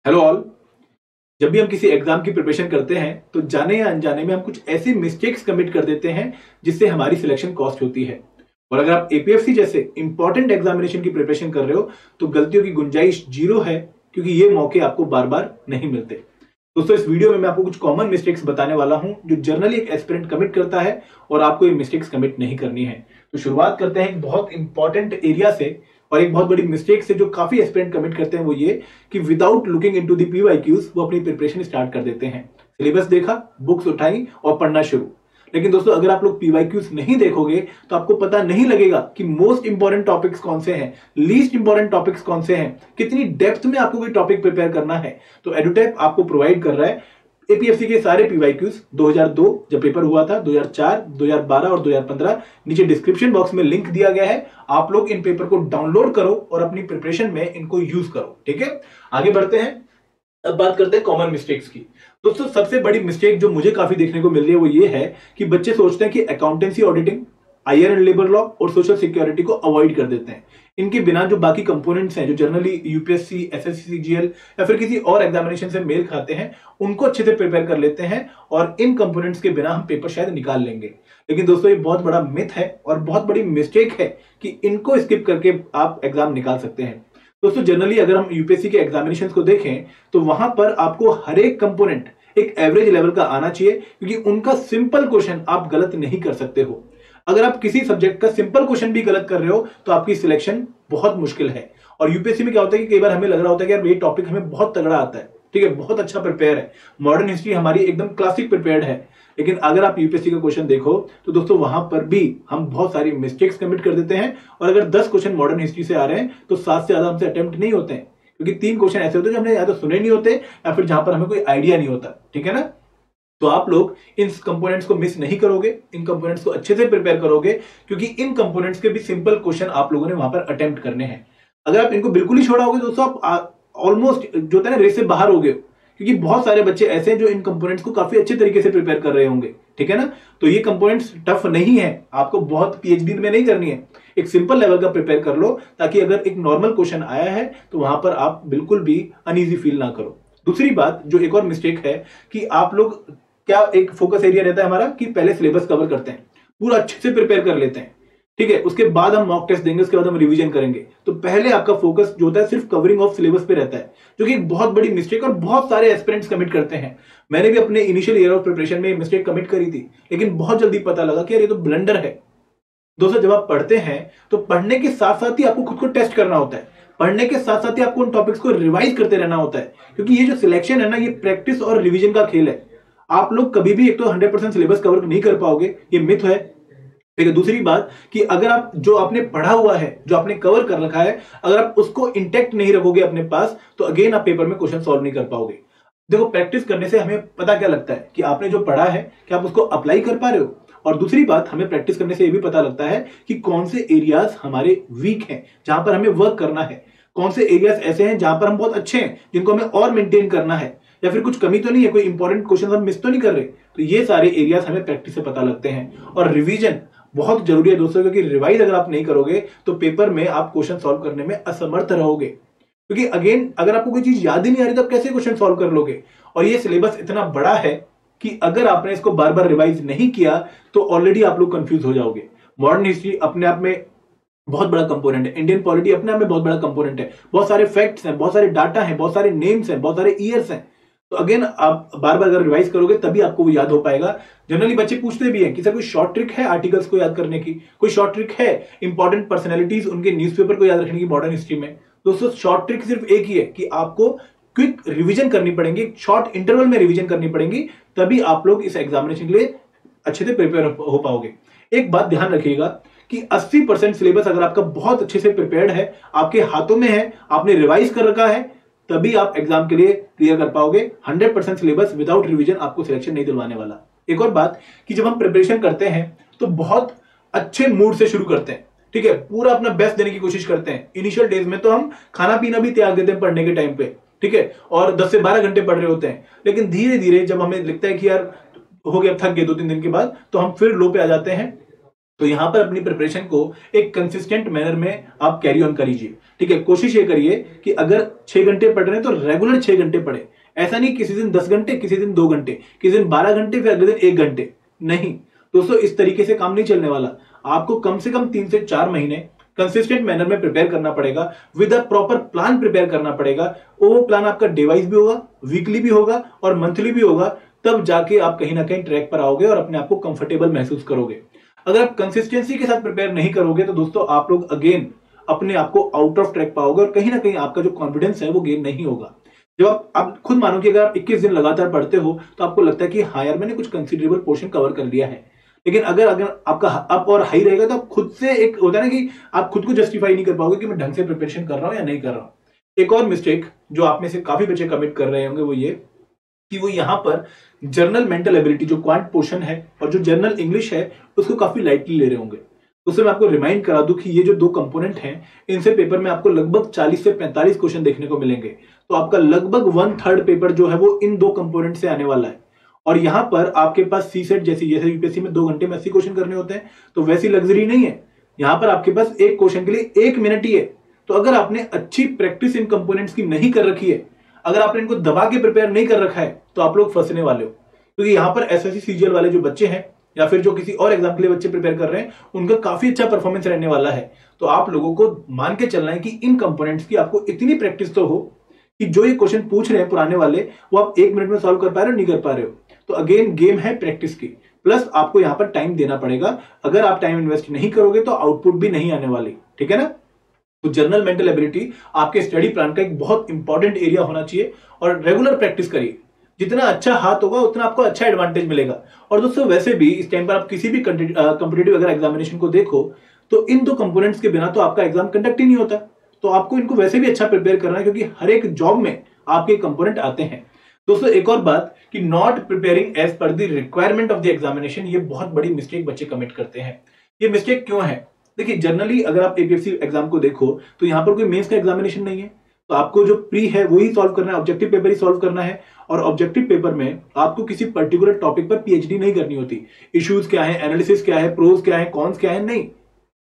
Hello all. जब भी हम किसी एग्जाम की प्रिपरेशन करते हैं तो जाने या अनजाने में हम कुछ ऐसी मिस्टेक्स कमिट कर देते हैं जिससे हमारी सिलेक्शन कॉस्ट होती है। और अगर आप एपीएफसी जैसे इंपॉर्टेंट एग्जामिनेशन की प्रिपरेशन कर रहे हो तो गलतियों की गुंजाइश जीरो है, क्योंकि ये मौके आपको बार बार नहीं मिलते। दोस्तों, इस वीडियो में मैं आपको कुछ कॉमन मिस्टेक्स बताने वाला हूं जो जनरली एक एस्पिरेंट कमिट करता है और आपको ये मिस्टेक्स कमिट नहीं करनी है। तो शुरुआत करते हैं एक बहुत इंपॉर्टेंट एरिया से और एक बहुत बड़ी मिस्टेक से जो काफी एस्पिरेंट कमिट करते हैं, वो ये कि without looking into the PYQs वो अपनी प्रिपरेशन स्टार्ट कर देते हैं। सिलेबस देखा, बुक्स उठाई और पढ़ना शुरू। लेकिन दोस्तों, अगर आप लोग पीवाईक्यूज नहीं देखोगे तो आपको पता नहीं लगेगा कि मोस्ट इंपॉर्टेंट टॉपिक्स कौन से हैं, लीस्ट इंपॉर्टेंट टॉपिक्स कौन से हैं, कितनी डेप्थ में आपको कोई टॉपिक प्रिपेयर करना है। तो एडुटेक आपको प्रोवाइड कर रहा है एपीएफसी के सारे पीवाईक्यूज 2002 जब पेपर हुआ था, 2004, 2012 और 2015। नीचे डिस्क्रिप्शन बॉक्स में लिंक दिया गया है, आप लोग इन पेपर को डाउनलोड करो और अपनी प्रिपरेशन में इनको यूज करो। ठीक है, आगे बढ़ते हैं। अब बात करते हैं कॉमन मिस्टेक्स की। दोस्तों, सबसे बड़ी मिस्टेक जो मुझे काफी देखने को मिल रही है वो ये है कि बच्चे सोचते हैं कि accountancy, auditing, IR and labour law और सोशल सिक्योरिटी को अवॉइड कर देते हैं। इनके बिना जो बाकी कंपोनेंट्स हैं जो जनरली यूपीएससी, एसएससी, सीजीएल या फिर किसी और एग्जामिनेशन से मेल खाते हैं, उनको अच्छे से प्रिपेयर कर लेते हैं और इन कंपोनेंट्स के बिना हम पेपर शायद निकाल लेंगे। लेकिन दोस्तों, ये बहुत बड़ा मिथ है और बहुत बड़ी मिस्टेक है कि इनको स्किप करके आप एग्जाम निकाल सकते हैं। दोस्तों, जनरली अगर हम यूपीएससी के एग्जामिनेशन को देखें तो वहां पर आपको हर एक कंपोनेंट एक एवरेज लेवल का आना चाहिए, क्योंकि उनका सिंपल क्वेश्चन आप गलत नहीं कर सकते हो। अगर आप किसी सब्जेक्ट का सिंपल क्वेश्चन भी गलत कर रहे हो तो आपकी सिलेक्शन बहुत मुश्किल है। और यूपीएससी में क्या होता है कि कई बार हमें लग रहा होता है कि यार ये टॉपिक हमें बहुत तगड़ा आता है, ठीक है, बहुत अच्छा प्रिपेयर है, मॉडर्न हिस्ट्री हमारी एकदम क्लासिक प्रिपेयर्ड है। लेकिन अगर आप यूपीएससी का क्वेश्चन देखो तो दोस्तों वहां पर भी हम बहुत सारी मिस्टेक्स कमिट कर देते हैं। और अगर 10 क्वेश्चन मॉडर्न हिस्ट्री से आ रहे हैं तो 7 से ज्यादा हमसे अटेम्प्ट नहीं होते हैं, क्योंकि 3 क्वेश्चन ऐसे होते हैं जो हमने या तो सुने नहीं होते या फिर जहां पर हमें कोई आइडिया नहीं होता। ठीक है ना, तो आप लोग इन कंपोनेंट्स को मिस नहीं करोगे, इन कंपोनेंट्स को अच्छे से प्रिपेयर करोगे, क्योंकि इन कंपोनेंट्स के भी सिंपल क्वेश्चन आप लोगों ने वहां पर अटेम्प्ट करने हैं। अगर आप इनको बिल्कुल ही छोड़ाओगे दोस्तों, आप ऑलमोस्ट जो होता है ना रेस से बाहर हो गए, क्योंकि बहुत सारे बच्चे ऐसे हैं जो इन कंपोनेंट्स को काफी अच्छे तरीके से प्रिपेयर कर रहे होंगे। ठीक है ना, तो ये कंपोनेंट्स टफ नहीं है, आपको बहुत पीएचडी में नहीं करनी है, एक सिंपल लेवल का प्रिपेयर कर लो, ताकि अगर एक नॉर्मल क्वेश्चन आया है तो वहां पर आप बिल्कुल भी अनईजी फील ना करो। दूसरी बात जो एक और मिस्टेक है कि आप लोग क्या, एक फोकस एरिया रहता है हमारा कि पहले सिलेबस कवर करते हैं, पूरा अच्छे से प्रिपेयर कर लेते हैं, ठीक है, उसके बाद हम मॉक टेस्ट देंगे, उसके बाद हम रिवीजन करेंगे। तो पहले आपका फोकस जो होता है सिर्फ कवरिंग ऑफ सिलेबस पे रहता है, जो कि एक बहुत बड़ी मिस्टेक और बहुत सारे एस्पिरेंट्स कमिट करते हैं। मैंने भी अपने इनिशियल ईयर ऑफ प्रिपरेशन में मिस्टेक कमिट करी थी, लेकिन बहुत जल्दी पता लगा कि यार ये तो ब्लंडर है। दोस्तों, जब आप पढ़ते हैं तो पढ़ने के साथ साथ ही आपको खुद को टेस्ट करना होता है, पढ़ने के साथ साथ ही आपको उन टॉपिक्स को रिवाइज करते रहना होता है, क्योंकि ये जो सिलेक्शन है ना, ये प्रैक्टिस और रिवीजन का खेल है। आप लोग कभी भी एक तो 100% सिलेबस कवर नहीं कर पाओगे, ये मिथ है। ठीक है, दूसरी बात कि अगर आप जो आपने पढ़ा हुआ है, जो आपने कवर कर रखा है, अगर आप उसको इंटेक्ट नहीं रखोगे अपने पास, तो अगेन आप पेपर में क्वेश्चन सॉल्व नहीं कर पाओगे। देखो, प्रैक्टिस करने से हमें पता क्या लगता है कि आपने जो पढ़ा है क्या आप उसको अप्लाई कर पा रहे हो। और दूसरी बात, हमें प्रैक्टिस करने से यह भी पता लगता है कि कौन से एरियाज हमारे वीक हैं, जहां पर हमें वर्क करना है, कौन से एरियाज ऐसे हैं जहां पर हम बहुत अच्छे हैं, जिनको हमें और मेंटेन करना है, या फिर कुछ कमी तो नहीं है, कोई इंपॉर्टेंट क्वेश्चन हम मिस तो नहीं कर रहे। तो ये सारे एरियाज हमें प्रैक्टिस से पता लगते हैं। और रिवीजन बहुत जरूरी है दोस्तों, क्योंकि रिवाइज अगर आप नहीं करोगे तो पेपर में आप क्वेश्चन सॉल्व करने में असमर्थ रहोगे, क्योंकि अगेन अगर आपको कोई चीज याद ही नहीं आ रही तो आप कैसे क्वेश्चन सॉल्व कर लोगे। और ये सिलेबस इतना बड़ा है कि अगर आपने इसको बार बार रिवाइज नहीं किया तो ऑलरेडी आप लोग कंफ्यूज हो जाओगे। मॉडर्न हिस्ट्री अपने आप में बहुत बड़ा कंपोनेंट है, इंडियन पॉलिटी अपने आप में बहुत बड़ा कंपोनेंट है, बहुत सारे फैक्ट्स हैं, बहुत सारे डाटा हैं, बहुत सारे नेम्स हैं, बहुत सारे ईयर्स हैं। तो अगेन आप बार बार अगर रिवाइज करोगे तभी आपको वो याद हो पाएगा। जनरली बच्चे पूछते भी हैं कि सर कोई शॉर्ट ट्रिक है आर्टिकल्स को याद करने की, कोई शॉर्ट ट्रिक है इंपॉर्टेंट पर्सनैलिटीज उनके न्यूज़पेपर को याद रखने की मॉडर्न हिस्ट्री में। दोस्तों, शॉर्ट ट्रिक सिर्फ एक ही है कि आपको क्विक रिवीजन करनी पड़ेगी, शॉर्ट इंटरवल में रिवीजन करनी पड़ेगी, तभी आप लोग इस एग्जामिनेशन के लिए अच्छे से प्रिपेयर हो पाओगे। एक बात ध्यान रखिएगा कि 80% सिलेबस अगर आपका बहुत अच्छे से प्रिपेयर्ड है, आपके हाथों में है, आपने रिवाइज कर रखा है, तभी आप एग्जाम के लिए क्लियर कर पाओगे। 100% सिलेबस विदाउट रिवीजन आपको सिलेक्शन नहीं दिलवाने वाला। एक और बात कि जब हम प्रिपरेशन करते हैं तो बहुत अच्छे मूड से शुरू करते हैं, ठीक है, पूरा अपना बेस्ट देने की कोशिश करते हैं। इनिशियल डेज में तो हम खाना पीना भी त्याग देते हैं पढ़ने के टाइम पे, ठीक है, और 10 से 12 घंटे पढ़ रहे होते हैं। लेकिन धीरे धीरे जब हमें लगता है कि यार हो गया, थक गए 2-3 दिन के बाद, तो हम फिर लो पे आ जाते हैं तो यहां पर अपनी प्रिपरेशन को एक कंसिस्टेंट मैनर में आप कैरी ऑन करिए। ठीक है, कोशिश ये करिए कि अगर 6 घंटे पढ़ रहे हैं तो रेगुलर 6 घंटे पढ़े। ऐसा नहीं किसी दिन 10 घंटे, किसी दिन 2 घंटे, किसी दिन 12 घंटे, फिर अगले दिन 1 घंटे। नहीं दोस्तों, इस तरीके से काम नहीं चलने वाला। आपको कम से कम 3 से 4 महीने कंसिस्टेंट मैनर में प्रिपेयर करना पड़ेगा, with a proper plan prepare करना पड़ेगा। वो प्लान आपका डे वाइज भी होगा, वीकली भी होगा और मंथली भी होगा। तब जाके आप कहीं ना कहीं ट्रैक पर आओगे और अपने आप को कंफर्टेबल महसूस करोगे। अगर आप कंसिस्टेंसी के साथ प्रिपेयर नहीं करोगे तो दोस्तों आप लोग अगेन अपने आप को आउट ऑफ ट्रैक पाओगे और कहीं ना कहीं आपका जो कॉन्फिडेंस है वो गेन नहीं होगा। जब आप खुद मानो कि अगर आप 21 दिन लगातार पढ़ते हो तो आपको लगता है कि हाँ यार मैंने कुछ कंसिडरेबल पोर्शन कवर कर लिया है। लेकिन अगर अगर आपका अप और हाई रहेगा तो आप खुद से एक होता है ना कि आप खुद को जस्टिफाई नहीं कर पाओगे कि मैं ढंग से प्रिपरेशन कर रहा हूं या नहीं कर रहा हूं। एक और मिस्टेक जो आप में से काफी बच्चे कमिट कर रहे होंगे वो ये कि वो यहां पर जर्नल मेंटल एबिलिटी जो क्वांट पोर्शन है और जो जर्नल इंग्लिश है उसको काफी लाइटली ले रहे होंगे। उससे मैं आपको रिमाइंड करा दूं कि ये जो 2 कंपोनेंट हैं इनसे पेपर में आपको लगभग 40 से 45 क्वेश्चन देखने को मिलेंगे। तो आपका लगभग 1/3 पेपर जो है वो इन 2 कंपोनेंट से आने वाला है। और यहां पर आपके पास सी सेट जैसे यूपीएससी में 2 घंटे में 80 क्वेश्चन करने होते हैं, तो वैसी लग्जरी नहीं है। यहां पर आपके पास एक क्वेश्चन के लिए 1 मिनट ही है। तो अगर आपने अच्छी प्रैक्टिस इन कंपोनेंट्स की नहीं कर रखी है, अगर आपने इनको दबा के प्रिपेयर नहीं कर रखा है, तो आप लोग फंसने वाले हो। क्योंकि यहां पर एसएससी सीजीएल वाले जो बच्चे हैं या फिर जो किसी और एग्जाम के लिए बच्चे प्रिपेयर कर रहे हैं, उनका काफी अच्छा परफॉर्मेंस रहने वाला है। तो आप लोगों को मान के चलना है कि इन कंपोनेंट्स की आपको इतनी प्रैक्टिस तो हो कि जो ये क्वेश्चन पूछ रहे हैं पुराने वाले वो आप 1 मिनट में सॉल्व कर पा रहे हो, नहीं कर पा रहे हो। तो अगेन गेम है प्रैक्टिस की, प्लस आपको यहां पर टाइम देना पड़ेगा। अगर आप टाइम इन्वेस्ट नहीं करोगे तो आउटपुट भी नहीं आने वाली। ठीक है ना। तो जनरल मेंटल एबिलिटी आपके स्टडी प्लान का एक बहुत इंपॉर्टेंट एरिया होना चाहिए और रेगुलर प्रैक्टिस करिए। जितना अच्छा हाथ होगा उतना आपको अच्छा एडवांटेज मिलेगा। और दोस्तों वैसे भी इस टाइम पर आप किसी भी कॉम्पिटिटिव अगर एग्जामिनेशन को देखो तो इन 2 कंपोनेंट्स के बिना तो आपका एग्जाम कंडक्ट ही नहीं होता। तो आपको इनको वैसे भी अच्छा प्रिपेयर करना है क्योंकि हर एक जॉब में आपके कंपोनेंट आते हैं। दोस्तों एक और बात कि not preparing as per the requirement of the examination, ये बहुत बड़ी मिस्टेक बच्चे कमिट करते हैं। ये मिस्टेक क्यों है? देखिए जनरली अगर आप एपीएससी एग्जाम को देखो तो यहां पर कोई मेंस का एग्जामिनेशन नहीं है। तो आपको जो प्री है वही सॉल्व करना है, ऑब्जेक्टिव पेपर ही सॉल्व करना है। और ऑब्जेक्टिव पेपर में आपको किसी पर्टिकुलर टॉपिक पर पीएचडी नहीं करनी होती। इश्यूज क्या है, एनालिसिस क्या है, प्रोज क्या है, कॉन्स क्या है, नहीं।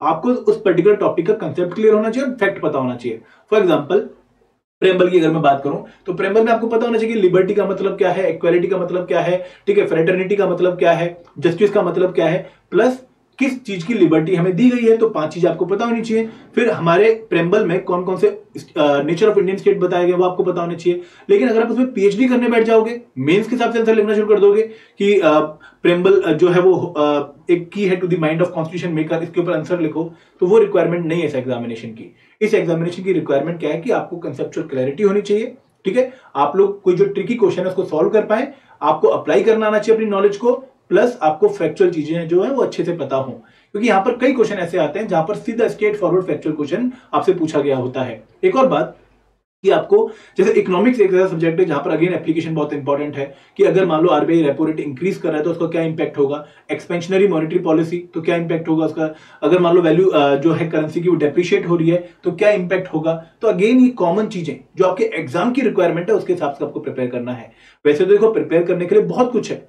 आपको उस पर्टिकुलर टॉपिक का कंसेप्ट क्लियर होना चाहिए और फैक्ट पता होना चाहिए। फॉर एग्जाम्पल प्रेम्बल की अगर मैं बात करूं तो प्रेम्बल में आपको पता होना चाहिए कि लिबर्टी का मतलब क्या है, इक्वालिटी का मतलब क्या है, ठीक है, फ्रेटर्निटी का मतलब क्या है, जस्टिस का मतलब क्या है, प्लस किस चीज की लिबर्टी हमें दी गई है। तो 5 चीज आपको पता होनी चाहिए। फिर हमारे प्रेम्बल में कौन कौन से नेचर ऑफ इंडियन स्टेट बताए गए वो आपको पता होने चाहिए। लेकिन अगर आप उसमें पीएचडी करने बैठ जाओगे, मेंस के हिसाब से आंसर लिखना शुरू कर दोगे कि प्रेम्बल जो है वो एक की है to the mind of constitution maker, इसके ऊपर आंसर लिखो, तो वो रिक्वायरमेंट नहीं है इस एग्जामिनेशन की। इस एग्जामिनेशन की रिक्वायरमेंट क्या है कि आपको कंसेप्चुअल क्लैरिटी होनी चाहिए। ठीक है, आप लोग कोई जो ट्रिकी क्वेश्चन है उसको सॉल्व कर पाए, आपको अप्लाई करना आना चाहिए अपनी नॉलेज को, प्लस आपको फैक्चुअल चीजें जो है वो अच्छे से पता हो। क्योंकि यहां पर कई क्वेश्चन ऐसे आते हैं जहां पर सीधा स्ट्रेट फॉरवर्ड फैक्चुअल क्वेश्चन आपसे पूछा गया होता है। एक और बात कि आपको जैसे इकोनॉमिक्स एक ऐसा सब्जेक्ट है जहां पर अगेन एप्लीकेशन बहुत इंपॉर्टेंट है कि अगर मान लो आरबीआई रेपो रेट इंक्रीज कर रहा है तो उसका क्या इंपैक्ट होगा, एक्सपेंशनरी मॉनेटरी पॉलिसी तो क्या इंपैक्ट होगा उसका, अगर मान लो वैल्यू जो है करेंसी की वो डेप्रिशिएट हो रही है तो क्या इंपैक्ट होगा। तो अगेन ये कॉमन चीजें जो आपके एग्जाम की रिक्वायरमेंट है उसके हिसाब से आपको प्रिपेयर करना है। वैसे तो देखो प्रिपेयर करने के लिए बहुत कुछ है,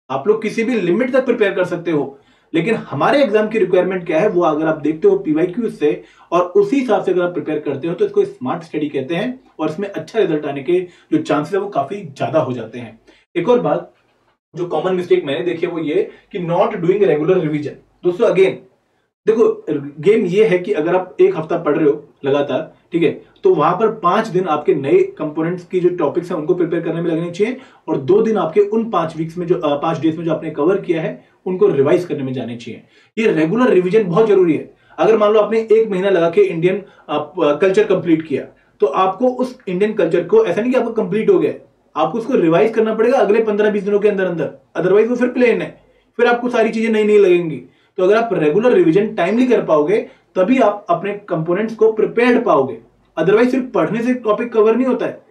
आप लोग किसी भी लिमिट तक प्रिपेयर कर सकते हो, लेकिन हमारे एग्जाम की रिक्वायरमेंट क्या है वो अगर आप देखते हो पीवाईक्यू से और उसी हिसाब से अगर आप प्रिपेयर करते हो तो इसको स्मार्ट स्टडी कहते हैं और इसमें अच्छा रिजल्ट आने के जो चांसेस है वो काफी ज्यादा हो जाते हैं। एक और बात जो कॉमन मिस्टेक मैंने देखी है वो ये कि नॉट डूइंग रेगुलर रिवीजन। दोस्तों अगेन देखो गेम ये है कि अगर आप 1 हफ्ता पढ़ रहे हो लगातार, ठीक है, तो वहां पर 5 दिन आपके नए कंपोनेंट्स की जो टॉपिक्स हैं उनको प्रिपेयर करने में लगने चाहिए और 2 दिन आपके उन 5 वीक्स में जो 5 डेज में जो आपने कवर किया है उनको रिवाइज करने में जाने चाहिए। ये रेगुलर रिवीजन बहुत जरूरी है। अगर मान लो आपने 1 महीना लगा के इंडियन कल्चर कंप्लीट किया तो आपको उस इंडियन कल्चर को ऐसा नहीं कि आपको कंप्लीट हो गया, आपको उसको रिवाइज करना पड़ेगा अगले 15-20 दिनों के अंदर अंदर, अदरवाइज वो फिर प्लेन है, फिर आपको सारी चीजें नई नई लगेंगी। तो अगर आप रेगुलर रिवीजन टाइमली कर पाओगे तभी आप अपने कंपोनेंट्स को प्रिपेयर्ड पाओगे। अदरवाइज सिर्फ पढ़ने से टॉपिक कवर नहीं होता है।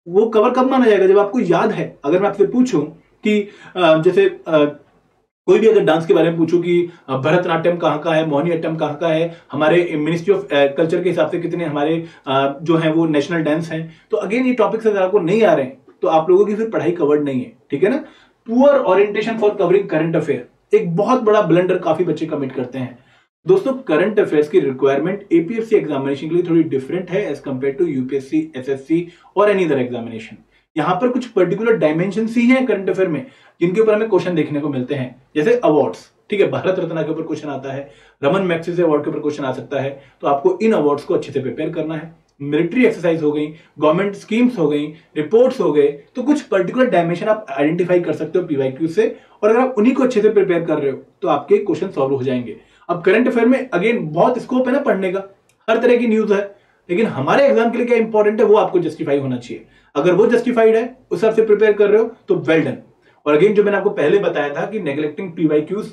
वो कवर कब माना जाएगा? जब आपको याद है। अगर मैं आपसे पूछूं कि जैसे कोई भी अगर डांस के बारे में पूछूं कि भरतनाट्यम कहाँ का है, मोहिनीअट्टम कहाँ का है, हमारे मिनिस्ट्री ऑफ कल्चर के हिसाब से कितने हमारे जो है वो नेशनल डांस हैं, तो अगेन ये टॉपिक्स अगर आपको नहीं आ रहे हैं तो आप लोगों की फिर पढ़ाई कवर्ड नहीं है। ठीक है ना। Poor orientation for covering current affair, एक बहुत बड़ा ब्लंडर काफी बच्चे कमिट करते हैं। दोस्तों, करंट अफेयर्स की रिक्वायरमेंट एपीएससी एग्जामिनेशन के लिए थोड़ी डिफरेंट है as compare to UPSC, SSC और एनी अदर एग्जामिनेशन। यहाँ पर कुछ पर्टिकुलर डायमेंशन ही हैं करंट अफेयर में जिनके ऊपर हमें क्वेश्चन देखने को मिलते हैं, जैसे अवार्ड्स। ठीक है, भारत रत्न के ऊपर क्वेश्चन आता है, रमन मैग्सेसे अवार्ड के ऊपर क्वेश्चन आ सकता है, तो आपको इन अवार्ड्स को अच्छे से प्रिपेयर करना है। मिलिट्री एक्सरसाइज हो गई, गवर्नमेंट स्कीम्स हो गई, रिपोर्ट्स हो गए, तो कुछ पर्टिकुलर डायमेंशन आप आइडेंटिफाई कर सकते हो पीवाईक्यू से, और अगर आप उन्हीं को अच्छे से प्रिपेयर कर रहे हो तो आपके क्वेश्चन सॉल्व हो जाएंगे। अब करंट अफेयर में अगेन बहुत स्कोप है ना पढ़ने का, हर तरह की न्यूज है, लेकिन हमारे एग्जाम के लिए क्या इंपॉर्टेंट है वो आपको जस्टिफाई होना चाहिए। अगर वो जस्टिफाइड है, उस हिसाब से प्रिपेयर कर रहे हो तो वेल डन। और अगेन जो मैंने आपको पहले बताया था कि नेग्लेक्टिंग पीवाईक्यूज,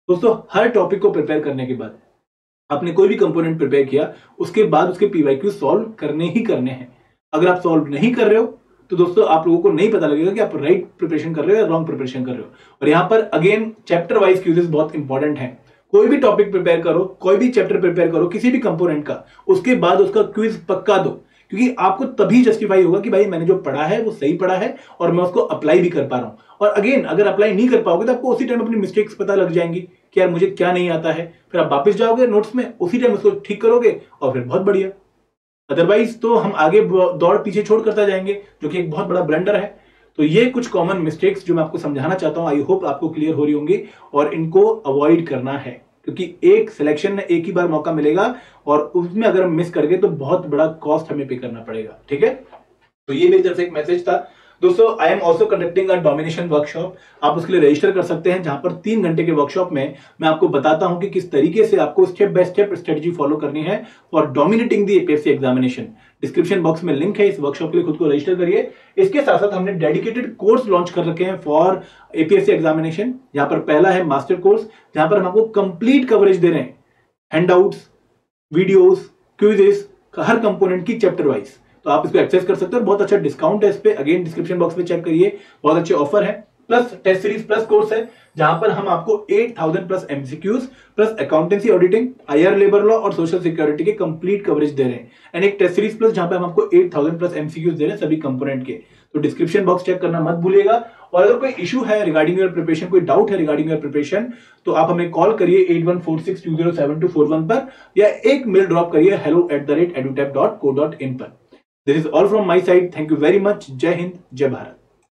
दोस्तों हर टॉपिक को प्रिपेयर करने के बाद आपने कोई भी कंपोनेंट प्रिपेयर किया, उसके बाद उसके पीवाईक्यू सॉल्व करने ही करने हैं। अगर आप सॉल्व नहीं कर रहे हो तो दोस्तों आप लोगों को नहीं पता लगेगा कि आप राइट प्रिपरेशन कर रहे हो या रॉन्ग प्रिपरेशन कर रहे हो। और यहां पर अगेन चैप्टर वाइज क्यूजेस बहुत इंपॉर्टेंट है। कोई भी टॉपिक प्रिपेयर करो, कोई भी चैप्टर प्रिपेयर करो किसी भी कंपोनेंट का, उसके बाद उसका क्विज पक्का दो, क्योंकि आपको तभी जस्टिफाई होगा कि भाई मैंने जो पढ़ा है वो सही पढ़ा है और मैं उसको अप्लाई भी कर पा रहा हूं। और अगेन अगर अप्लाई नहीं कर पाओगे तो आपको उसी टाइम अपनी मिस्टेक्स पता लग जाएंगी कि यार मुझे क्या नहीं आता है, फिर आप वापस जाओगे नोट्स में, उसी टाइम उसको ठीक करोगे और फिर बहुत बढ़िया। अदरवाइज तो हम आगे दौड़ पीछे छोड़ करता जाएंगे, जो कि एक बहुत बड़ा ब्लंडर है। तो ये कुछ कॉमन मिस्टेक्स जो मैं आपको समझाना चाहता हूं, आई होप आपको क्लियर हो रही होंगी, और इनको अवॉइड करना है, क्योंकि एक सिलेक्शन में एक ही बार मौका मिलेगा और उसमें अगर हम मिस कर गए तो बहुत बड़ा कॉस्ट हमें पे करना पड़ेगा। ठीक है, तो ये मेरी तरफ से एक मैसेज था। दोस्तों, I am also conducting a domination workshop, आप उसके लिए रजिस्टर कर सकते हैं, जहां पर 3 घंटे के वर्कशॉप में मैं आपको बताता हूं कि किस तरीके से आपको step by step strategy follow करनी है for dominating the APSC examination. Description box में लिंक है, इस वर्कशॉप के लिए खुद को रजिस्टर करिए। इसके साथ साथ हमने डेडिकेटेड कोर्स लॉन्च कर रखे हैं फॉर एपीएससी एग्जामिनेशन। यहां पर पहला है मास्टर कोर्स, जहां पर हम आपको कंप्लीट कवरेज दे रहे हैं, हैंडआउट्स, वीडियोस, क्विजेस, हर कंपोनेंट की चैप्टर वाइज। तो आप इसको एक्सेस कर सकते हो, बहुत अच्छा डिस्काउंट है इस पे, अगेन डिस्क्रिप्शन बॉक्स में चेक करिए, बहुत अच्छे ऑफर है। Plus test series plus course है, जहां पर हम आपको 8000 plus MCQs plus accountancy, auditing, IR, labour law और सोशल सिक्योरिटी के कंप्लीट कवरेज दे रहे हैं। एंड एक टेस्ट सीरीज प्लस जहां पर हम आपको 8000 प्लस एमसीक्यूज दे रहे हैं सभी कंपोनेंट के। तो डिस्क्रिप्शन बॉक्स चेक करना मत भूलिएगा। और अगर कोई इशू है रिगार्डिंग योर प्रिपरेशन, कोई डाउट है रिगार्डिंग योर प्रिपरेशन, तो आप हमें कॉल करिए 8146207241 पर, या एक मेल ड्रॉप करिए hello@edutech.co.in पर। This is all from my side. Thank you very much. जय हिंद, जय भारत।